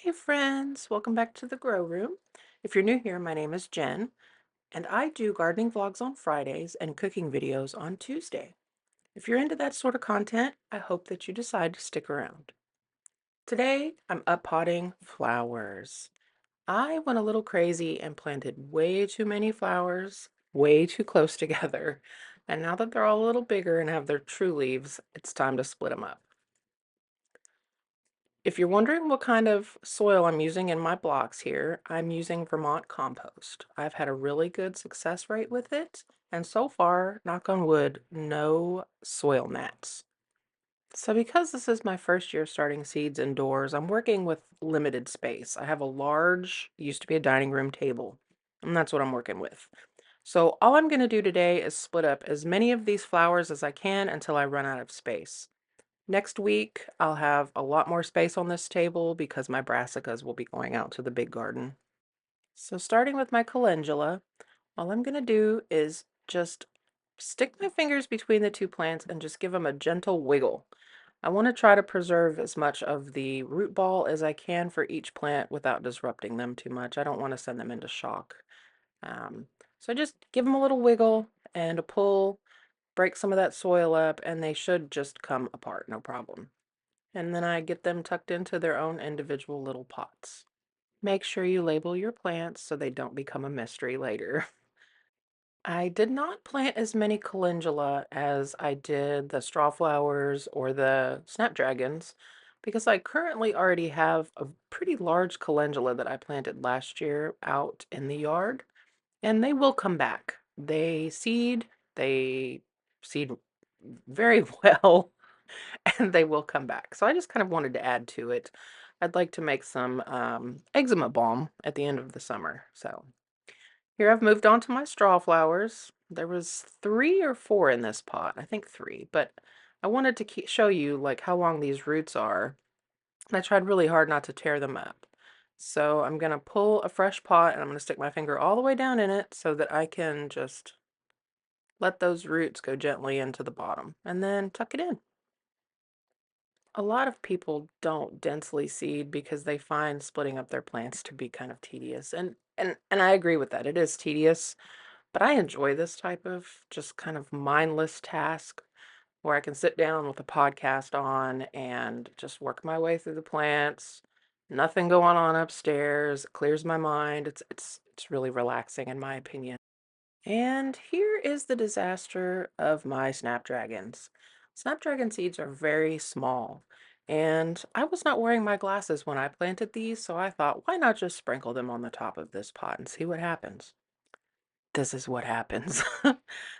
Hey friends, welcome back to the Grow Room. If you're new here, my name is Jen, and I do gardening vlogs on Fridays and cooking videos on Tuesday. If you're into that sort of content, I hope that you decide to stick around. Today, I'm up potting flowers. I went a little crazy and planted way too many flowers, way too close together. And now that they're all a little bigger and have their true leaves, it's time to split them up. If you're wondering what kind of soil I'm using in my blocks here, I'm using Vermont compost. I've had a really good success rate with it, and so far, knock on wood, no soil gnats. So because this is my first year starting seeds indoors, I'm working with limited space. I have a large, used to be a dining room table, and that's what I'm working with. So all I'm going to do today is split up as many of these flowers as I can until I run out of space. Next week, I'll have a lot more space on this table because my brassicas will be going out to the big garden. So starting with my calendula, all I'm going to do is just stick my fingers between the two plants and just give them a gentle wiggle. I want to try to preserve as much of the root ball as I can for each plant without disrupting them too much. I don't want to send them into shock. Um, so just give them a little wiggle and a pull, break some of that soil up, and they should just come apart, no problem. And then I get them tucked into their own individual little pots. Make sure you label your plants so they don't become a mystery later. I did not plant as many calendula as I did the straw flowers or the snapdragons because I currently already have a pretty large calendula that I planted last year out in the yard, and they will come back. They seed very well, and they will come back. So I just kind of wanted to add to it. I'd like to make some eczema balm at the end of the summer. So here I've moved on to my straw flowers. There was 3 or 4 in this pot. I think 3, but I wanted to show you like how long these roots are. And I tried really hard not to tear them up. So I'm going to pull a fresh pot and I'm going to stick my finger all the way down in it so that I can just let those roots go gently into the bottom and then tuck it in. A lot of people don't densely seed because they find splitting up their plants to be kind of tedious. And I agree with that. It is tedious, but I enjoy this type of just kind of mindless task where I can sit down with a podcast on and just work my way through the plants. Nothing going on upstairs. It clears my mind. It's really relaxing in my opinion. And here is the disaster of my snapdragons. Snapdragon seeds are very small, and I was not wearing my glasses when I planted these, so I thought, why not just sprinkle them on the top of this pot and see what happens? This is what happens.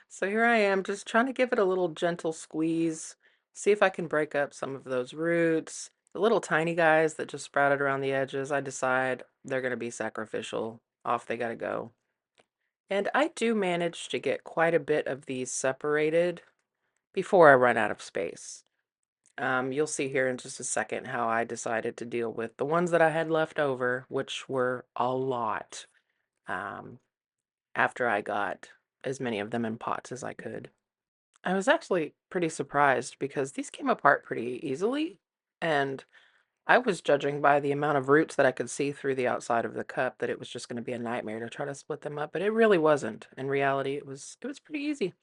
So here I am, just trying to give it a little gentle squeeze, see if I can break up some of those roots. The little tiny guys that just sprouted around the edges, I decide they're going to be sacrificial. Off they got to go. And I do manage to get quite a bit of these separated before I run out of space. You'll see here in just a second how I decided to deal with the ones that I had left over, which were a lot, um, after I got as many of them in pots as I could. I was actually pretty surprised because these came apart pretty easily, and I was judging by the amount of roots that I could see through the outside of the cup that it was just going to be a nightmare to try to split them up, but it really wasn't. In reality, it was pretty easy.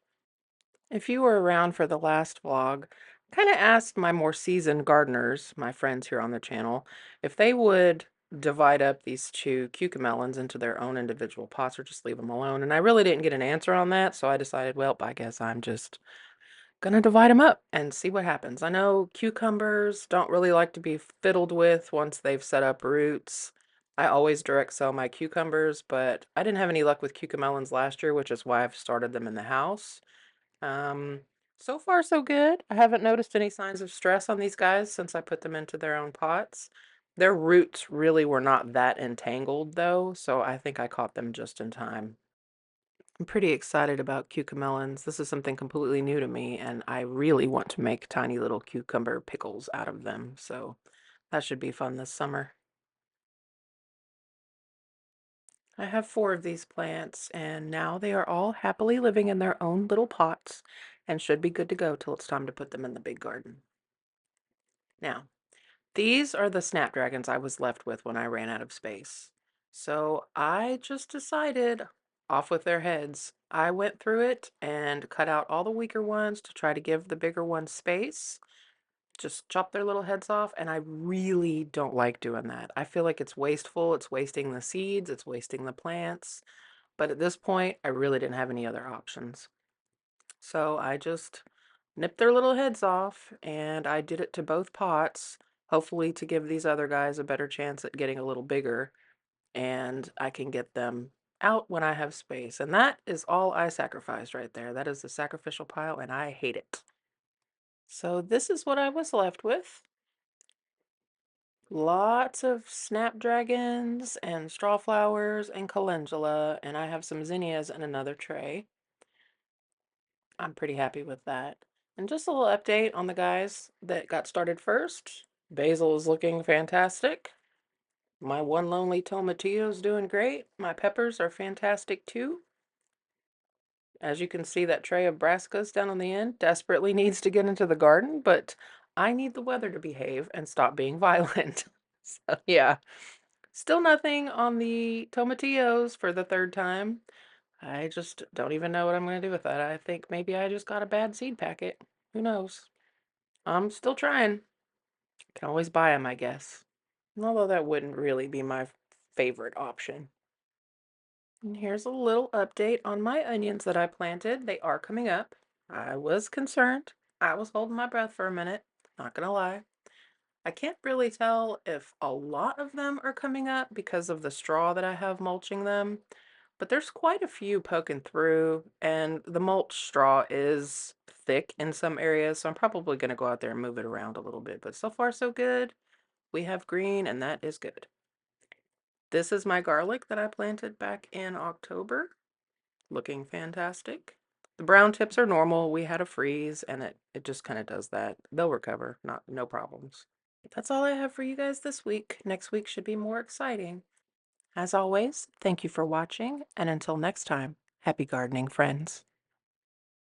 If you were around for the last vlog, I kind of asked my more seasoned gardeners, my friends here on the channel, if they would divide up these 2 cucamelons into their own individual pots or just leave them alone. And I really didn't get an answer on that, so I decided, well, I guess I'm just gonna divide them up and see what happens. I know cucumbers don't really like to be fiddled with once they've set up roots. I always direct sow my cucumbers, but I didn't have any luck with cucamelons last year, which is why I've started them in the house. Um, so far so good. I haven't noticed any signs of stress on these guys since I put them into their own pots. Their roots really were not that entangled though, so I think I caught them just in time. I'm pretty excited about cucamelons. This is something completely new to me, and I really want to make tiny little cucumber pickles out of them, so that should be fun this summer. I have 4 of these plants, and now they are all happily living in their own little pots and should be good to go till it's time to put them in the big garden. Now, These are the snapdragons I was left with when I ran out of space. So I just decided, off with their heads. I went through it and cut out all the weaker ones to try to give the bigger ones space. Just chop their little heads off, and I really don't like doing that. I feel like it's wasteful, it's wasting the seeds, it's wasting the plants. But at this point, I really didn't have any other options. So I just nipped their little heads off, and I did it to both pots, hopefully to give these other guys a better chance at getting a little bigger, and I can get them out when I have space. And that is all I sacrificed right there. That is the sacrificial pile, and I hate it. So this is what I was left with. Lots of snapdragons and strawflowers and calendula, and I have some zinnias in another tray. I'm pretty happy with that. And just a little update on the guys that got started first. Basil is looking fantastic. My one lonely tomatillo is doing great. My peppers are fantastic too. As you can see, that tray of brassicas down on the end desperately needs to get into the garden, but I need the weather to behave and stop being violent. So yeah, still nothing on the tomatillos for the third time. I just don't even know what I'm going to do with that. I think maybe I just got a bad seed packet. Who knows? I'm still trying. Can always buy them, I guess. Although that wouldn't really be my favorite option. And here's a little update on my onions that I planted. They are coming up. I was concerned. I was holding my breath for a minute. Not gonna lie. I can't really tell if a lot of them are coming up because of the straw that I have mulching them. But there's quite a few poking through, and the mulch straw is thick in some areas, so I'm probably going to go out there and move it around a little bit. But so far, so good. We have green, and that is good. This is my garlic that I planted back in October. Looking fantastic. The brown tips are normal. We had a freeze, and it just kind of does that. They'll recover, no problems. That's all I have for you guys this week. Next week should be more exciting. As always, thank you for watching, and until next time, happy gardening, friends.